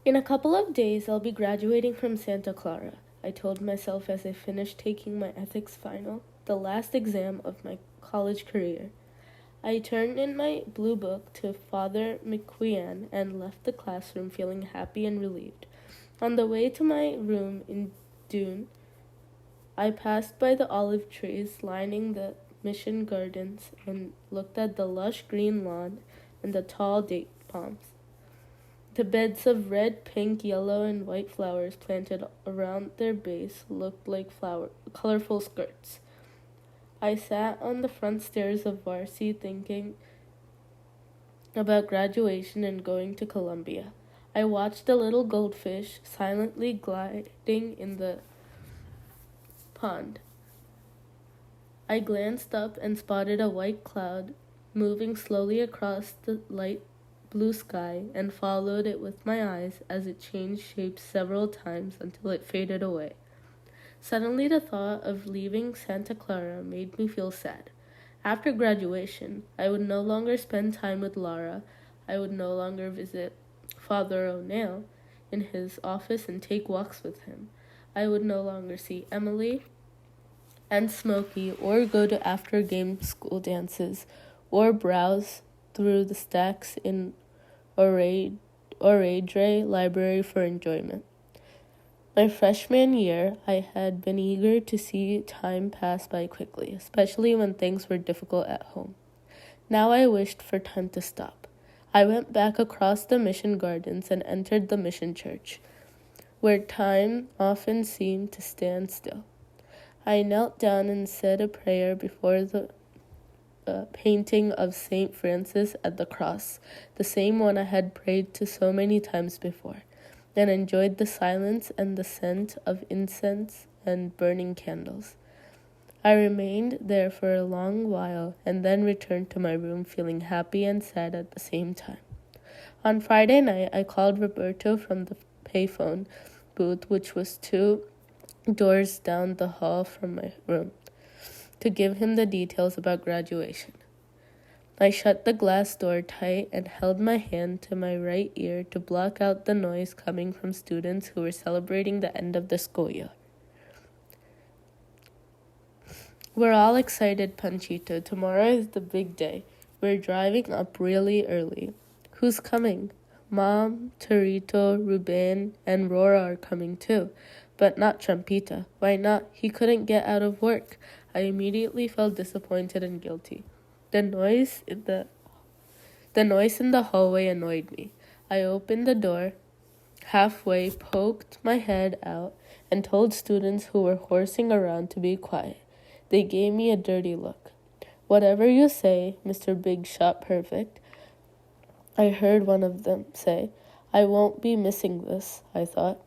In a couple of days, I'll be graduating from Santa Clara, I told myself as I finished taking my ethics final, the last exam of my college career. I turned in my blue book to Father McQueen and left the classroom feeling happy and relieved. On the way to my room in Dune, I passed by the olive trees lining the mission gardens and looked at the lush green lawn and the tall date palms. The beds of red, pink, yellow, and white flowers planted around their base looked like colorful skirts. I sat on the front stairs of Varsity thinking about graduation and going to Columbia. I watched the little goldfish silently gliding in the pond. I glanced up and spotted a white cloud moving slowly across the light blue sky and followed it with my eyes as it changed shape several times until it faded away. Suddenly the thought of leaving Santa Clara made me feel sad. After graduation, I would no longer spend time with Laura. I would no longer visit Father O'Neill in his office and take walks with him. I would no longer see Emily and Smokey or go to after-game school dances or browse through the stacks in Oradre Library for enjoyment. My freshman year, I had been eager to see time pass by quickly, especially when things were difficult at home. Now I wished for time to stop. I went back across the mission gardens and entered the mission church, where time often seemed to stand still. I knelt down and said a prayer before the painting of St. Francis at the cross, the same one I had prayed to so many times before, and enjoyed the silence and the scent of incense and burning candles. I remained there for a long while and then returned to my room feeling happy and sad at the same time. On Friday night, I called Roberto from the payphone booth, which was 2 doors down the hall from my room, to give him the details about graduation. I shut the glass door tight and held my hand to my right ear to block out the noise coming from students who were celebrating the end of the school year. We're all excited, Panchito. Tomorrow is the big day. We're driving up really early. Who's coming? Mom, Torito, Ruben, and Rora are coming too, but not Trampita. Why not? He couldn't get out of work. I immediately felt disappointed and guilty. The noise in the hallway annoyed me. I opened the door halfway, poked my head out, and told students who were horsing around to be quiet. They gave me a dirty look. Whatever you say, Mr. Big Shot Perfect, I heard one of them say. I won't be missing this, I thought.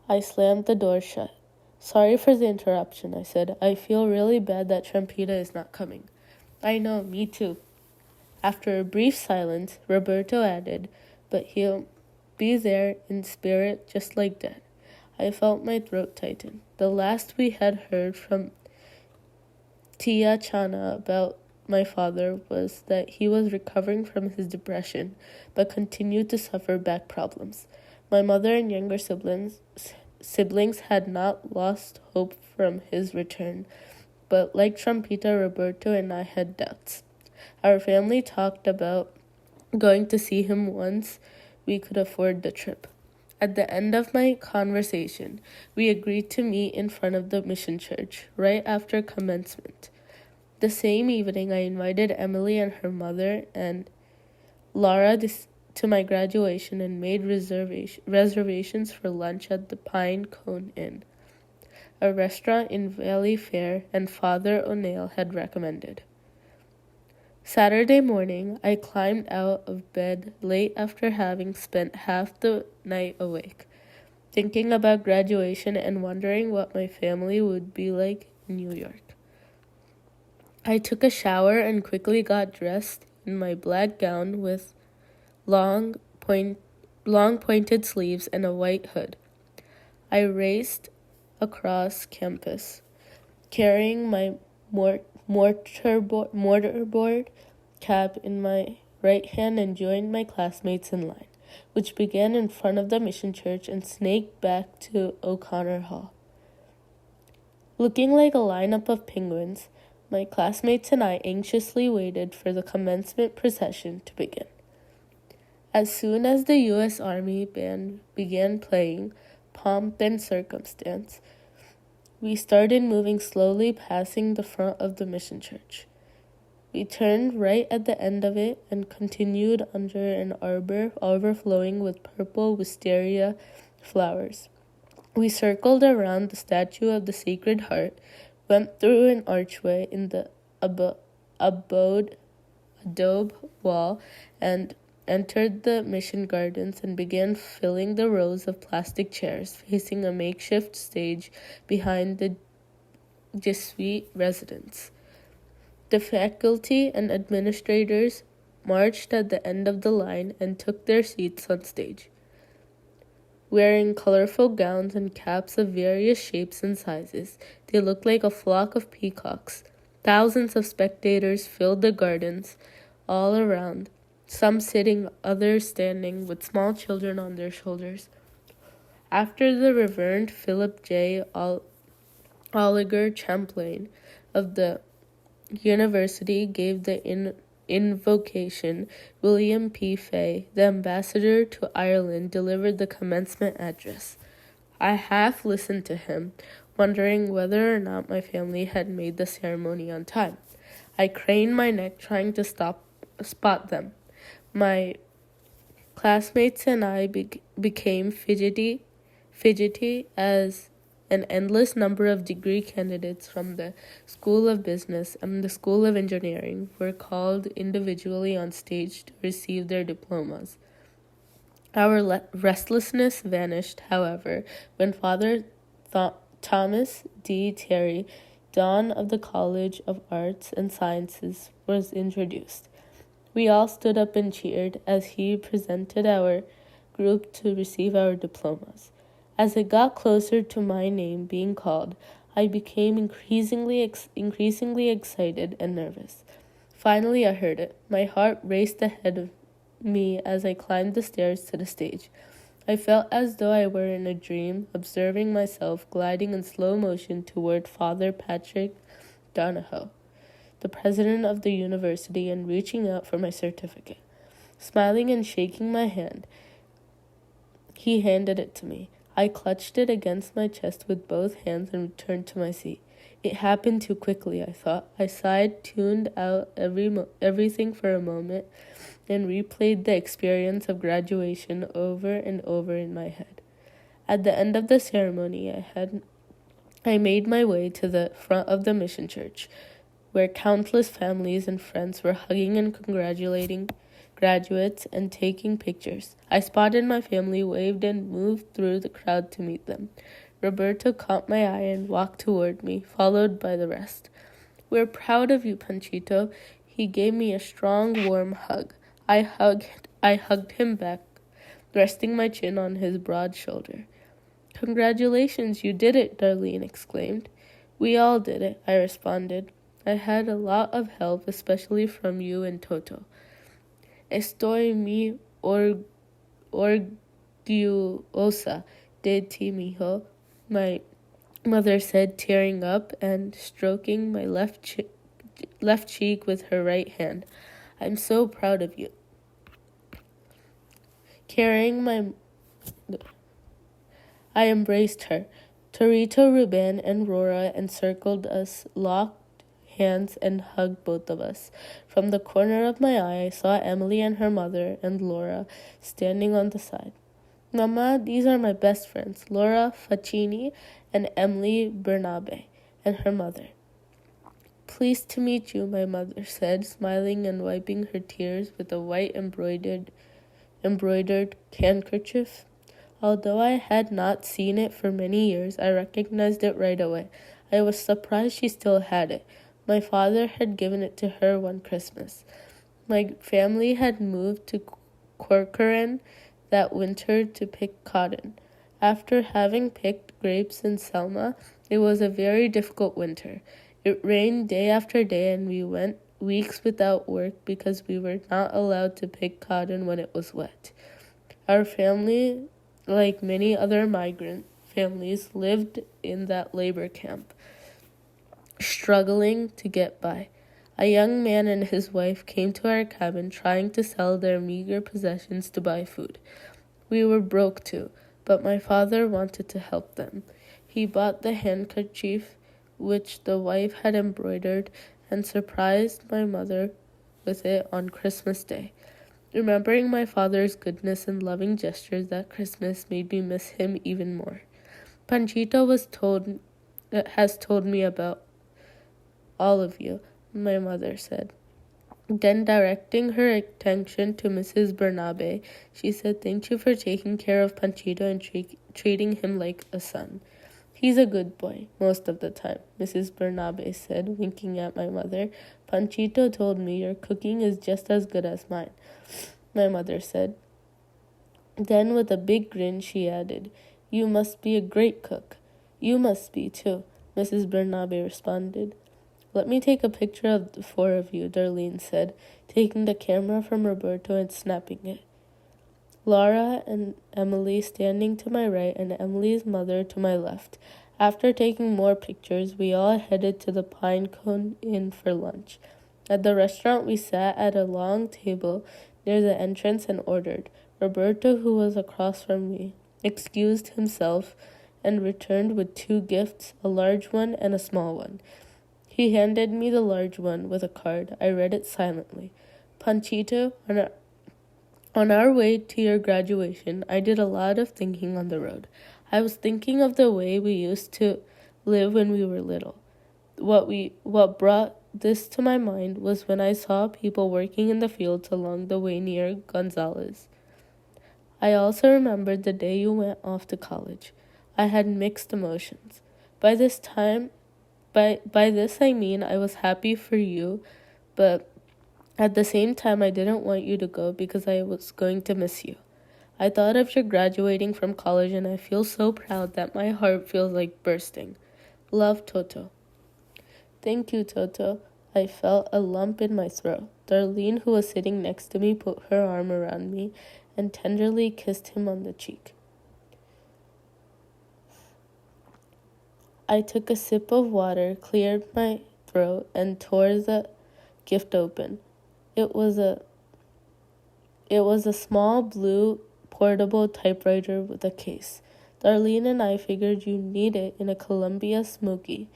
I slammed the door shut. Sorry for the interruption, I said. I feel really bad that Trampita is not coming. I know, me too. After a brief silence, Roberto added, but he'll be there in spirit just like Dad. I felt my throat tighten. The last we had heard from Tia Chana about my father was that he was recovering from his depression, but continued to suffer back problems. My mother and younger siblings had not lost hope from his return, but like Trampita, Roberto and I had doubts. Our family talked about going to see him once we could afford the trip. At the end of my conversation, we agreed to meet in front of the mission church, right after commencement. The same evening, I invited Emily and her mother and Laura to my graduation and made reservations for lunch at the Pine Cone Inn, a restaurant in Valley Fair and Father O'Neill had recommended. Saturday morning, I climbed out of bed late after having spent half the night awake, thinking about graduation and wondering what my family would be like in New York. I took a shower and quickly got dressed in my black gown with long pointed sleeves and a white hood. I raced across campus, carrying my mortarboard cap in my right hand and joined my classmates in line. which began in front of the mission church and snaked back to O'Connor Hall. Looking like a lineup of penguins, my classmates and I anxiously waited for the commencement procession to begin. As soon as the U.S. Army band began playing Pomp and Circumstance, we started moving slowly, passing the front of the mission church. We turned right at the end of it and continued under an arbor overflowing with purple wisteria flowers. We circled around the statue of the Sacred Heart, went through an archway in the adobe wall, and entered the mission gardens and began filling the rows of plastic chairs facing a makeshift stage behind the Jesuit residence. The faculty and administrators marched at the end of the line and took their seats on stage. Wearing colorful gowns and caps of various shapes and sizes, they looked like a flock of peacocks. Thousands of spectators filled the gardens all around, some sitting, others standing, with small children on their shoulders. After the Reverend Philip J. Oliger Champlain of the University gave the invocation, William P. Fay, the ambassador to Ireland, delivered the commencement address. I half listened to him, wondering whether or not my family had made the ceremony on time. I craned my neck, trying to spot them. My classmates and I became fidgety as an endless number of degree candidates from the School of Business and the School of Engineering were called individually on stage to receive their diplomas. Our restlessness vanished, however, when Father Thomas D. Terry, Don of the College of Arts and Sciences, was introduced. We all stood up and cheered as he presented our group to receive our diplomas. As it got closer to my name being called, I became increasingly excited and nervous. Finally, I heard it. My heart raced ahead of me as I climbed the stairs to the stage. I felt as though I were in a dream, observing myself gliding in slow motion toward Father Patrick Donahoe, the president of the university, and reaching out for my certificate. Smiling and shaking my hand, he handed it to me. I clutched it against my chest with both hands and returned to my seat. It happened too quickly, I thought. I sighed, tuned out everything for a moment, and replayed the experience of graduation over and over in my head. At the end of the ceremony, I made my way to the front of the mission church, where countless families and friends were hugging and congratulating graduates and taking pictures. I spotted my family, waved, and moved through the crowd to meet them. Roberto caught my eye and walked toward me, followed by the rest. "We're proud of you, Panchito." He gave me a strong, warm hug. I hugged him back, resting my chin on his broad shoulder. "Congratulations, you did it," Darlene exclaimed. "We all did it," I responded. "I had a lot of help, especially from you and Toto." "Estoy muy orgullosa de ti, mijo," my mother said, tearing up and stroking my left cheek with her right hand. "I'm so proud of you." I embraced her. Torito, Ruben, and Rora encircled us, locked hands, and hugged both of us. From the corner of my eye, I saw Emily and her mother and Laura standing on the side. "Mama, these are my best friends, Laura Facchini and Emily Bernabe, and her mother." "Pleased to meet you," my mother said, smiling and wiping her tears with a white embroidered handkerchief. Although I had not seen it for many years, I recognized it right away. I was surprised she still had it. My father had given it to her one Christmas. My family had moved to Corcoran that winter to pick cotton. After having picked grapes in Selma, it was a very difficult winter. It rained day after day, and we went weeks without work because we were not allowed to pick cotton when it was wet. Our family, like many other migrant families, lived in that labor camp, struggling to get by. A young man and his wife came to our cabin trying to sell their meager possessions to buy food. We were broke too, but my father wanted to help them. He bought the handkerchief which the wife had embroidered and surprised my mother with it on Christmas Day. Remembering my father's goodness and loving gestures that Christmas made me miss him even more. Panchita has told me about all of you, my mother said. Then, directing her attention to Mrs. Bernabe, she said, "Thank you for taking care of Panchito and treating him like a son." "He's a good boy, most of the time," Mrs. Bernabe said, winking at my mother. "Panchito told me your cooking is just as good as mine," my mother said. Then, with a big grin, she added, "You must be a great cook." "You must be, too," Mrs. Bernabe responded. "Let me take a picture of the four of you," Darlene said, taking the camera from Roberto and snapping it. Laura and Emily standing to my right and Emily's mother to my left. After taking more pictures, we all headed to the Pinecone Inn for lunch. At the restaurant, we sat at a long table near the entrance and ordered. Roberto, who was across from me, excused himself and returned with two gifts, a large one and a small one. He handed me the large one with a card. I read it silently. "Panchito, on our way to your graduation, I did a lot of thinking on the road. I was thinking of the way we used to live when we were little. What brought this to my mind was when I saw people working in the fields along the way near Gonzales. I also remembered the day you went off to college. I had mixed emotions. By this I mean I was happy for you, but at the same time I didn't want you to go because I was going to miss you. I thought of your graduating from college and I feel so proud that my heart feels like bursting. Love, Toto." "Thank you, Toto." I felt a lump in my throat. Darlene, who was sitting next to me, put her arm around me and tenderly kissed him on the cheek. I took a sip of water, cleared my throat, and tore the gift open. It was a small blue portable typewriter with a case. Darlene and I figured you need it in a Columbia Smokey.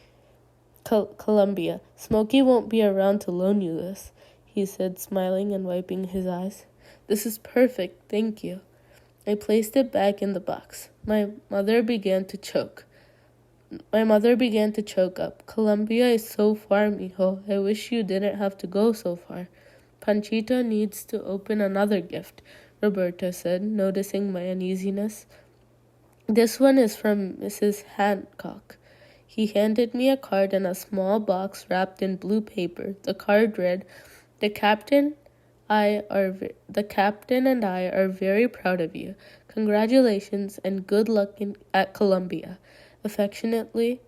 Columbia. Smokey won't be around to loan you this," he said, smiling and wiping his eyes. "This is perfect, thank you." I placed it back in the box. My mother began to choke up. "Columbia is so far, mijo. I wish you didn't have to go so far." "Panchito needs to open another gift," Roberto said, noticing my uneasiness. "This one is from Mrs. Hancock." He handed me a card and a small box wrapped in blue paper. The card read, The captain and I are very proud of you. Congratulations and good luck at Columbia. Affectionately,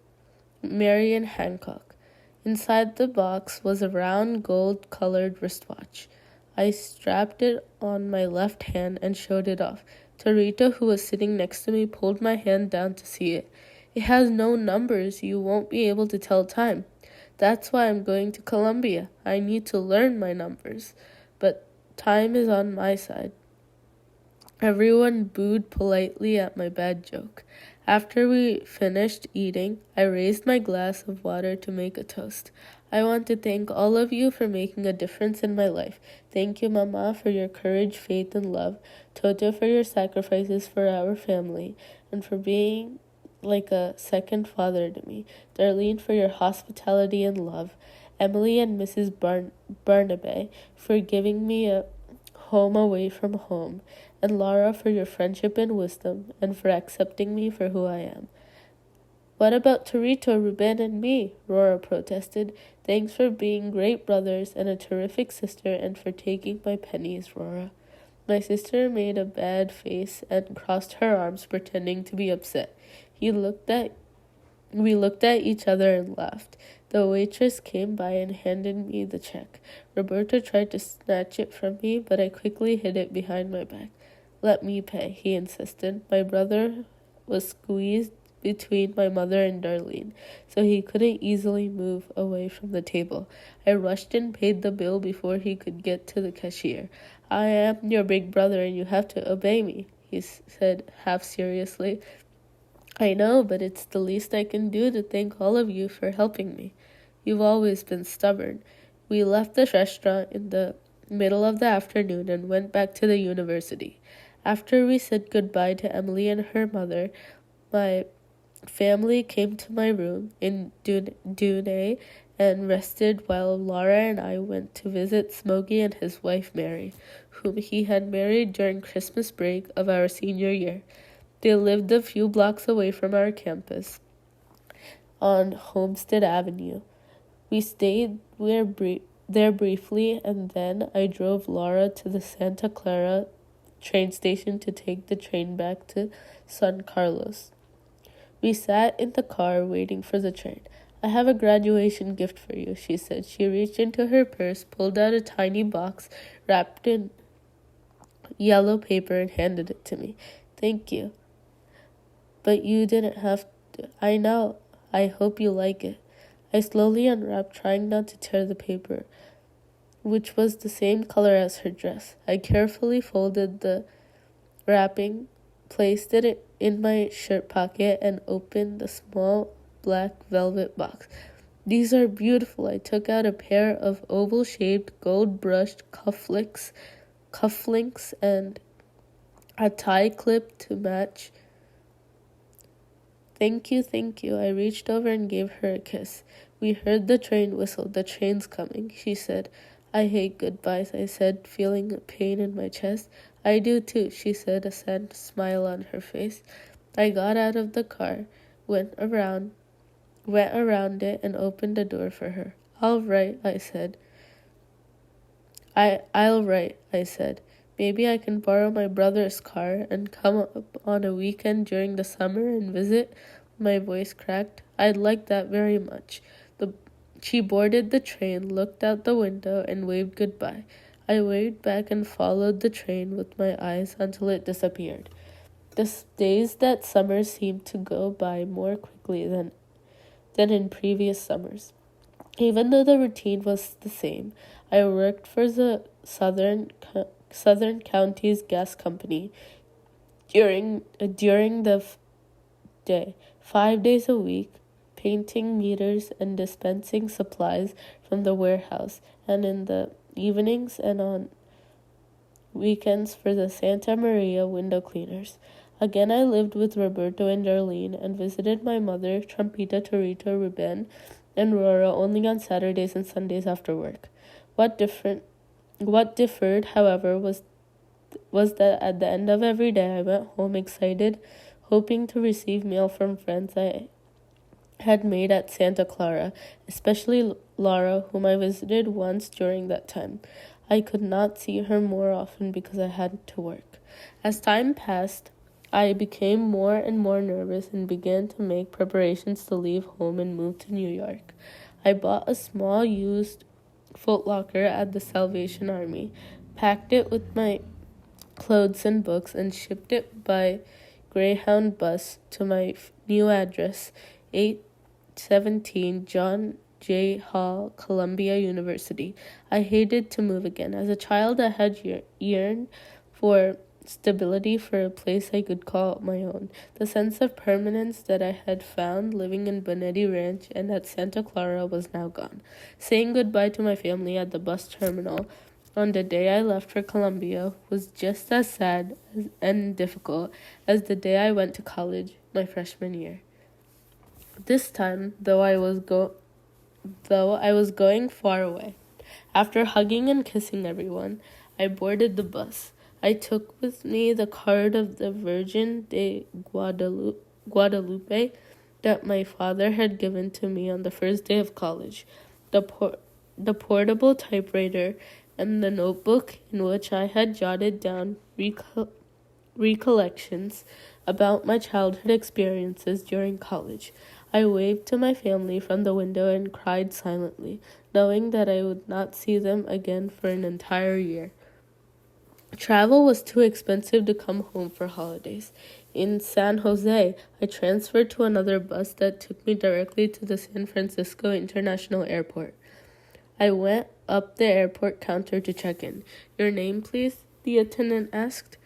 Marian Hancock." Inside the box was a round gold-colored wristwatch. I strapped it on my left hand and showed it off. Torito, who was sitting next to me, pulled my hand down to see it. "It has no numbers. You won't be able to tell time." "That's why I'm going to Columbia. I need to learn my numbers. But time is on my side." Everyone booed politely at my bad joke. After we finished eating, I raised my glass of water to make a toast. "I want to thank all of you for making a difference in my life. Thank you, Mama, for your courage, faith, and love. Toto, for your sacrifices for our family, and for being like a second father to me. Darlene, for your hospitality and love. Emily and Mrs. Barnaby, for giving me a home away from home. And Laura, for your friendship and wisdom, and for accepting me for who I am." "What about Torito, Ruben, and me?" Rora protested. "Thanks for being great brothers and a terrific sister and for taking my pennies, Rora." My sister made a bad face and crossed her arms, pretending to be upset. We looked at each other and laughed. The waitress came by and handed me the check. Roberto tried to snatch it from me, but I quickly hid it behind my back. Let me pay, he insisted. My brother was squeezed between my mother and Darlene, so he couldn't easily move away from the table. I rushed and paid the bill before he could get to the cashier. I am your big brother and you have to obey me, he said half seriously. I know, but it's the least I can do to thank all of you for helping me. You've always been stubborn. We left the restaurant in the middle of the afternoon and went back to the university. After we said goodbye to Emily and her mother, my family came to my room in Dune and rested while Laura and I went to visit Smokey and his wife Mary, whom he had married during Christmas break of our senior year. They lived a few blocks away from our campus on Homestead Avenue. We stayed there briefly, and then I drove Laura to the Santa Clara train station to take the train back to San Carlos. We sat in the car waiting for the train. I have a graduation gift for you, she said. She reached into her purse, pulled out a tiny box wrapped in yellow paper, and handed it to me. Thank you. But you didn't have to. I know. I hope you like it. I slowly unwrapped, trying not to tear the paper, which was the same color as her dress. I carefully folded the wrapping, placed it in my shirt pocket, and opened the small black velvet box. These are beautiful. I took out a pair of oval-shaped, gold-brushed cufflinks and a tie clip to match. Thank you. I reached over and gave her a kiss. We heard the train whistle. The train's coming, she said. I hate goodbyes, I said, feeling a pain in my chest. I do too, she said, a sad smile on her face. I got out of the car, went around it, and opened the door for her. I'll write, I said. Maybe I can borrow my brother's car and come up on a weekend during the summer and visit. My voice cracked. I'd like that very much. She boarded the train, looked out the window, and waved goodbye. I waved back and followed the train with my eyes until it disappeared. The days that summer seemed to go by more quickly than in previous summers. Even though the routine was the same, I worked for the Southern Counties Gas Company during the day, 5 days a week, painting meters and dispensing supplies from the warehouse, and in the evenings and on weekends for the Santa Maria window cleaners. Again, I lived with Roberto and Darlene and visited my mother, Trumpita, Torito, Ruben, and Rora only on Saturdays and Sundays after work. What differed, however, was that at the end of every day I went home excited, hoping to receive mail from friends I had made at Santa Clara, especially Laura, whom I visited once during that time. I could not see her more often because I had to work. As time passed, I became more and more nervous and began to make preparations to leave home and move to New York. I bought a small used Foot Locker at the Salvation Army, packed it with my clothes and books, and shipped it by Greyhound bus to my new address, 817 John J. Hall, Columbia University. I hated to move again. As a child, I had yearned for stability, for a place I could call my own. The sense of permanence that I had found living in Bonetti Ranch and at Santa Clara was now gone. Saying goodbye to my family at the bus terminal on the day I left for Columbia was just as sad and difficult as the day I went to college my freshman year. This time, though I was going far away. After hugging and kissing everyone, I boarded the bus. I took with me the card of the Virgin de Guadalupe that my father had given to me on the first day of college, the portable typewriter, and the notebook in which I had jotted down recollections about my childhood experiences during college. I waved to my family from the window and cried silently, knowing that I would not see them again for an entire year. Travel was too expensive to come home for holidays. In San Jose, I transferred to another bus that took me directly to the San Francisco International Airport. I went up the airport counter to check in. "Your name, please?" the attendant asked.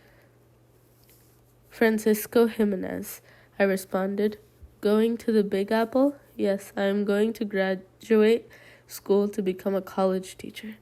"Francisco Jimenez," I responded. "Going to the Big Apple?" "Yes, I am going to graduate school to become a college teacher."